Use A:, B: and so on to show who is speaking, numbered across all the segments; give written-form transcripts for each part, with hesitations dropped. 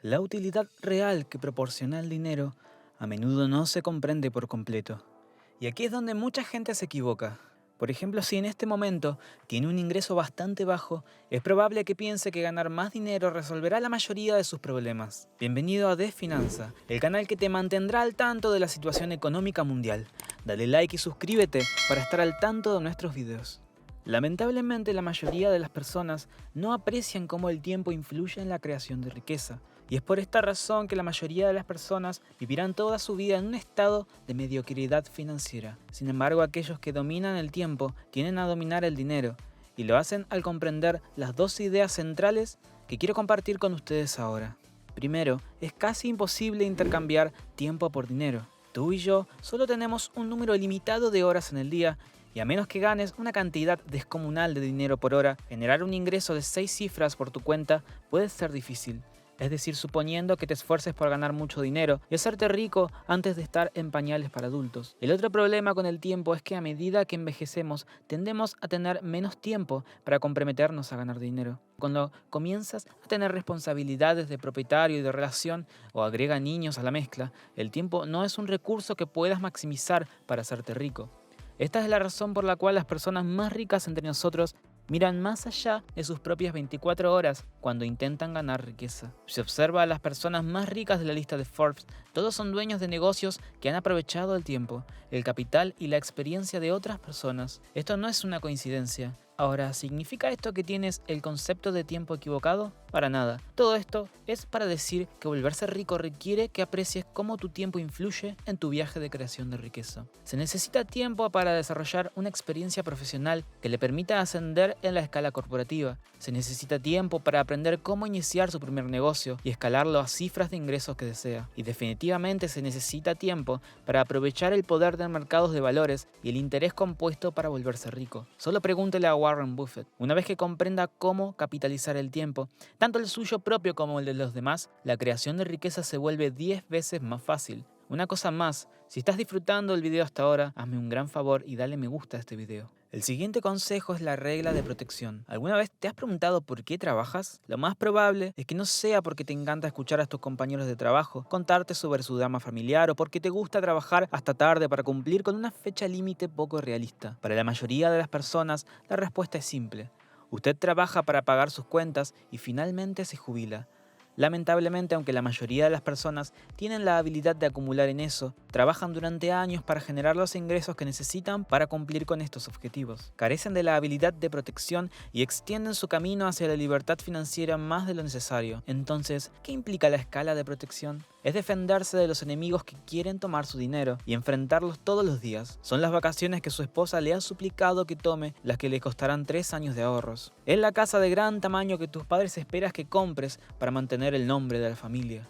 A: La utilidad real que proporciona el dinero a menudo no se comprende por completo. Y aquí es donde mucha gente se equivoca. Por ejemplo, si en este momento tiene un ingreso bastante bajo, es probable que piense que ganar más dinero resolverá la mayoría de sus problemas. Bienvenido a Desfinanza, el canal que te mantendrá al tanto de la situación económica mundial. Dale like y suscríbete para estar al tanto de nuestros videos. Lamentablemente, la mayoría de las personas no aprecian cómo el tiempo influye en la creación de riqueza. Y es por esta razón que la mayoría de las personas vivirán toda su vida en un estado de mediocridad financiera. Sin embargo, aquellos que dominan el tiempo tienden a dominar el dinero, y lo hacen al comprender las dos ideas centrales que quiero compartir con ustedes ahora. Primero, es casi imposible intercambiar tiempo por dinero. Tú y yo solo tenemos un número limitado de horas en el día, y a menos que ganes una cantidad descomunal de dinero por hora, generar un ingreso de 6 cifras por tu cuenta puede ser difícil. Es decir, suponiendo que te esfuerces por ganar mucho dinero y hacerte rico antes de estar en pañales para adultos. El otro problema con el tiempo es que a medida que envejecemos tendemos a tener menos tiempo para comprometernos a ganar dinero. Cuando comienzas a tener responsabilidades de propietario y de relación o agrega niños a la mezcla, el tiempo no es un recurso que puedas maximizar para hacerte rico. Esta es la razón por la cual las personas más ricas entre nosotros miran más allá de sus propias 24 horas cuando intentan ganar riqueza. Si observa a las personas más ricas de la lista de Forbes, todos son dueños de negocios que han aprovechado el tiempo, el capital y la experiencia de otras personas. Esto no es una coincidencia. Ahora, ¿significa esto que tienes el concepto de tiempo equivocado? Para nada. Todo esto es para decir que volverse rico requiere que aprecies cómo tu tiempo influye en tu viaje de creación de riqueza. Se necesita tiempo para desarrollar una experiencia profesional que le permita ascender en la escala corporativa. Se necesita tiempo para aprender cómo iniciar su primer negocio y escalarlo a cifras de ingresos que desea. Y definitivamente se necesita tiempo para aprovechar el poder de mercados de valores y el interés compuesto para volverse rico. Solo pregúntele a Warren Buffett. Una vez que comprenda cómo capitalizar el tiempo, tanto el suyo propio como el de los demás, la creación de riqueza se vuelve 10 veces más fácil. Una cosa más, si estás disfrutando el video hasta ahora, hazme un gran favor y dale me gusta a este video. El siguiente consejo es la regla de protección. ¿Alguna vez te has preguntado por qué trabajas? Lo más probable es que no sea porque te encanta escuchar a tus compañeros de trabajo, contarte sobre su drama familiar o porque te gusta trabajar hasta tarde para cumplir con una fecha límite poco realista. Para la mayoría de las personas, la respuesta es simple. Usted trabaja para pagar sus cuentas y finalmente se jubila. Lamentablemente, aunque la mayoría de las personas tienen la habilidad de acumular en eso, trabajan durante años para generar los ingresos que necesitan para cumplir con estos objetivos. Carecen de la habilidad de protección y extienden su camino hacia la libertad financiera más de lo necesario. Entonces, ¿qué implica la escala de protección? Es defenderse de los enemigos que quieren tomar su dinero y enfrentarlos todos los días. Son las vacaciones que su esposa le ha suplicado que tome, las que le costarán 3 años de ahorros. Es la casa de gran tamaño que tus padres esperan que compres para mantener el nombre de la familia.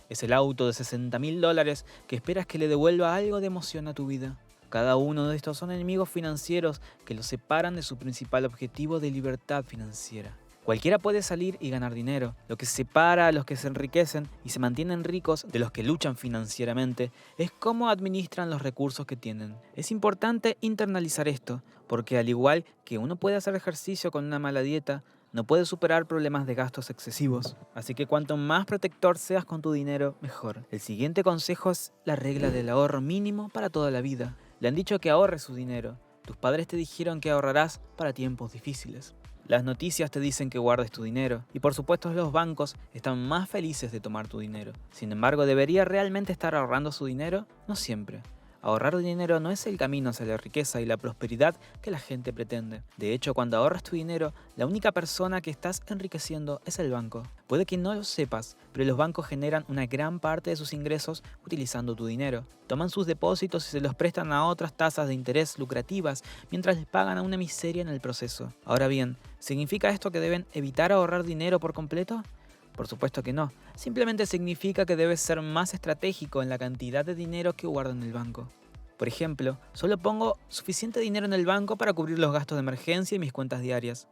A: Es el auto de $60,000 que esperas que le devuelva algo de emoción a tu vida. Cada uno de estos son enemigos financieros que los separan de su principal objetivo de libertad financiera. Cualquiera puede salir y ganar dinero. Lo que separa a los que se enriquecen y se mantienen ricos de los que luchan financieramente es cómo administran los recursos que tienen. Es importante internalizar esto, porque al igual que uno puede hacer ejercicio con una mala dieta, no puede superar problemas de gastos excesivos. Así que cuanto más protector seas con tu dinero, mejor. El siguiente consejo es la regla del ahorro mínimo para toda la vida. Le han dicho que ahorres su dinero. Tus padres te dijeron que ahorrarás para tiempos difíciles. Las noticias te dicen que guardes tu dinero, y por supuesto los bancos están más felices de tomar tu dinero. Sin embargo, ¿debería realmente estar ahorrando su dinero? No siempre. Ahorrar dinero no es el camino hacia la riqueza y la prosperidad que la gente pretende. De hecho, cuando ahorras tu dinero, la única persona que estás enriqueciendo es el banco. Puede que no lo sepas, pero los bancos generan una gran parte de sus ingresos utilizando tu dinero. Toman sus depósitos y se los prestan a otras tasas de interés lucrativas mientras les pagan a una miseria en el proceso. Ahora bien, ¿significa esto que deben evitar ahorrar dinero por completo? Por supuesto que no. Simplemente significa que debes ser más estratégico en la cantidad de dinero que guardo en el banco. Por ejemplo, solo pongo suficiente dinero en el banco para cubrir los gastos de emergencia y mis cuentas diarias.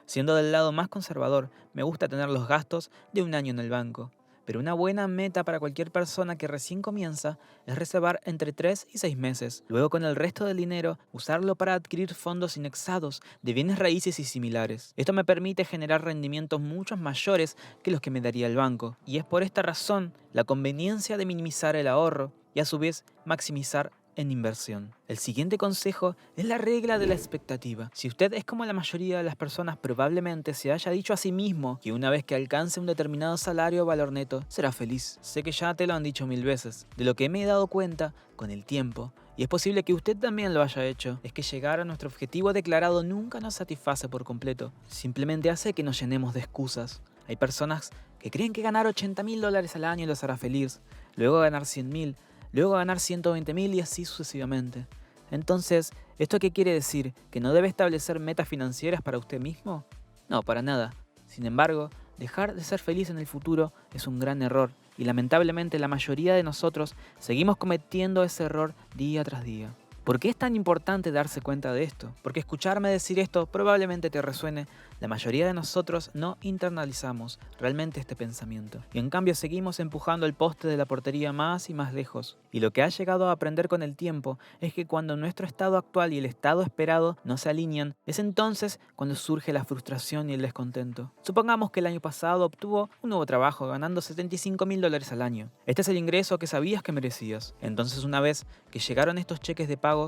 A: Siendo del lado más conservador, me gusta tener los gastos de un año en el banco. Pero una buena meta para cualquier persona que recién comienza es reservar entre 3 y 6 meses. Luego con el resto del dinero, usarlo para adquirir fondos indexados de bienes raíces y similares. Esto me permite generar rendimientos mucho mayores que los que me daría el banco. Y es por esta razón la conveniencia de minimizar el ahorro y a su vez maximizar en inversión. El siguiente consejo es la regla de la expectativa. Si usted es como la mayoría de las personas, probablemente se haya dicho a sí mismo que una vez que alcance un determinado salario o valor neto, será feliz. Sé que ya te lo han dicho 1000 veces. De lo que me he dado cuenta con el tiempo, y es posible que usted también lo haya hecho, es que llegar a nuestro objetivo declarado nunca nos satisface por completo. Simplemente hace que nos llenemos de excusas. Hay personas que creen que ganar $80.000 al año los hará feliz, luego ganar 100.000, luego ganar 120.000 y así sucesivamente. Entonces, ¿esto qué quiere decir? ¿Que no debe establecer metas financieras para usted mismo? No, para nada. Sin embargo, dejar de ser feliz en el futuro es un gran error y lamentablemente la mayoría de nosotros seguimos cometiendo ese error día tras día. ¿Por qué es tan importante darse cuenta de esto? Porque escucharme decir esto probablemente te resuene. La mayoría de nosotros no internalizamos realmente este pensamiento. Y en cambio seguimos empujando el poste de la portería más y más lejos. Y lo que ha llegado a aprender con el tiempo es que cuando nuestro estado actual y el estado esperado no se alinean, es entonces cuando surge la frustración y el descontento. Supongamos que el año pasado obtuvo un nuevo trabajo ganando $75.000 al año. Este es el ingreso que sabías que merecías. Entonces una vez que llegaron estos cheques de pago,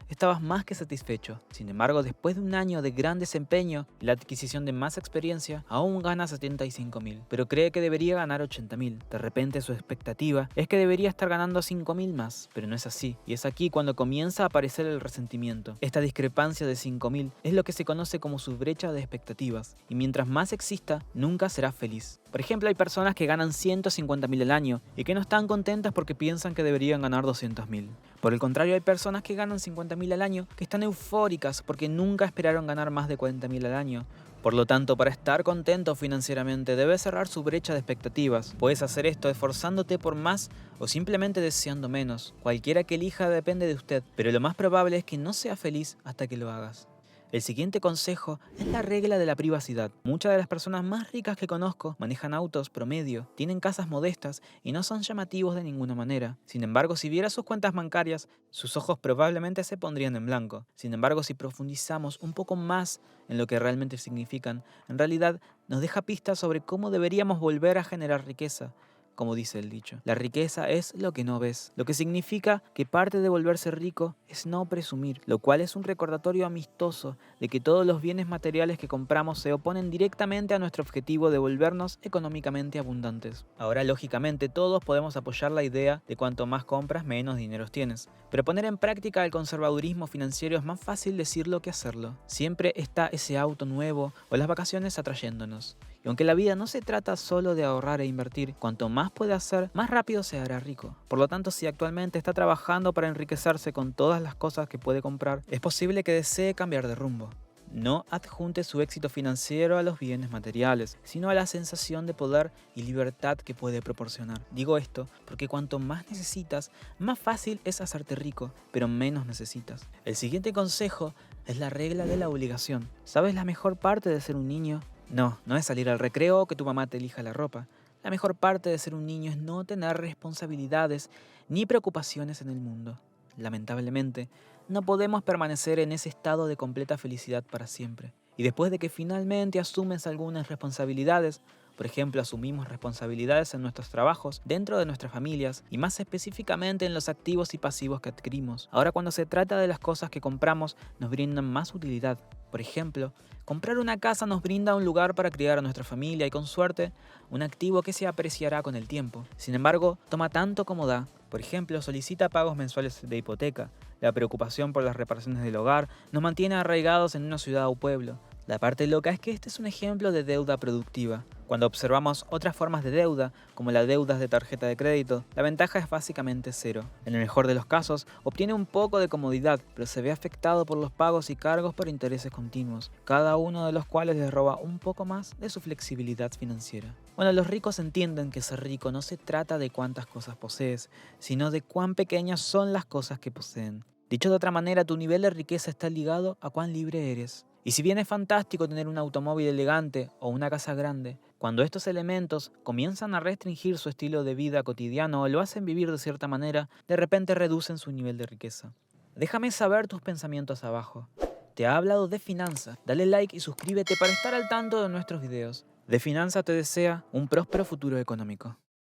A: estabas más que satisfecho. Sin embargo, después de un año de gran desempeño y la adquisición de más experiencia, aún gana 75.000, pero cree que debería ganar 80.000. De repente su expectativa es que debería estar ganando 5.000 más, pero no es así. Y es aquí cuando comienza a aparecer el resentimiento. Esta discrepancia de 5.000 es lo que se conoce como su brecha de expectativas, y mientras más exista, nunca será feliz. Por ejemplo, hay personas que ganan 150.000 al año y que no están contentas porque piensan que deberían ganar 200.000. Por el contrario, hay personas que ganan 50.000 al año que están eufóricas porque nunca esperaron ganar más de 40.000 al año. Por lo tanto, para estar contento financieramente, debes cerrar su brecha de expectativas. Puedes hacer esto esforzándote por más o simplemente deseando menos. Cualquiera que elija depende de usted, pero lo más probable es que no sea feliz hasta que lo hagas. El siguiente consejo es la regla de la privacidad. Muchas de las personas más ricas que conozco manejan autos promedio, tienen casas modestas y no son llamativos de ninguna manera. Sin embargo, si viera sus cuentas bancarias, sus ojos probablemente se pondrían en blanco. Sin embargo, si profundizamos un poco más en lo que realmente significan, en realidad nos deja pistas sobre cómo deberíamos volver a generar riqueza. Como dice el dicho, la riqueza es lo que no ves, lo que significa que parte de volverse rico es no presumir, lo cual es un recordatorio amistoso de que todos los bienes materiales que compramos se oponen directamente a nuestro objetivo de volvernos económicamente abundantes. Ahora, lógicamente, todos podemos apoyar la idea de cuanto más compras, menos dinero tienes, pero poner en práctica el conservadurismo financiero es más fácil decirlo que hacerlo. Siempre está ese auto nuevo o las vacaciones atrayéndonos. Y aunque la vida no se trata solo de ahorrar e invertir, cuanto más puede hacer, más rápido se hará rico. Por lo tanto, si actualmente está trabajando para enriquecerse con todas las cosas que puede comprar, es posible que desee cambiar de rumbo. No adjunte su éxito financiero a los bienes materiales, sino a la sensación de poder y libertad que puede proporcionar. Digo esto porque cuanto más necesitas, más fácil es hacerte rico, pero menos necesitas. El siguiente consejo es la regla de la obligación. ¿Sabes la mejor parte de ser un niño? No es salir al recreo o que tu mamá te elija la ropa. La mejor parte de ser un niño es no tener responsabilidades ni preocupaciones en el mundo. Lamentablemente, no podemos permanecer en ese estado de completa felicidad para siempre. Y después de que finalmente asumes algunas responsabilidades, por ejemplo, asumimos responsabilidades en nuestros trabajos, dentro de nuestras familias y más específicamente en los activos y pasivos que adquirimos. Ahora, cuando se trata de las cosas que compramos, nos brindan más utilidad. Por ejemplo, comprar una casa nos brinda un lugar para criar a nuestra familia y, con suerte, un activo que se apreciará con el tiempo. Sin embargo, toma tanto como da. Por ejemplo, solicita pagos mensuales de hipoteca. La preocupación por las reparaciones del hogar nos mantiene arraigados en una ciudad o pueblo. La parte loca es que este es un ejemplo de deuda productiva. Cuando observamos otras formas de deuda, como las deudas de tarjeta de crédito, la ventaja es básicamente cero. En el mejor de los casos, obtiene un poco de comodidad, pero se ve afectado por los pagos y cargos por intereses continuos, cada uno de los cuales les roba un poco más de su flexibilidad financiera. Bueno, los ricos entienden que ser rico no se trata de cuántas cosas posees, sino de cuán pequeñas son las cosas que poseen. Dicho de otra manera, tu nivel de riqueza está ligado a cuán libre eres. Y si bien es fantástico tener un automóvil elegante o una casa grande, Cuando estos elementos comienzan a restringir su estilo de vida cotidiano o lo hacen vivir de cierta manera, de repente reducen su nivel de riqueza. Déjame saber tus pensamientos abajo. ¿Te ha hablado de finanzas? Dale like y suscríbete para estar al tanto de nuestros videos. De Finanza te desea un próspero futuro económico.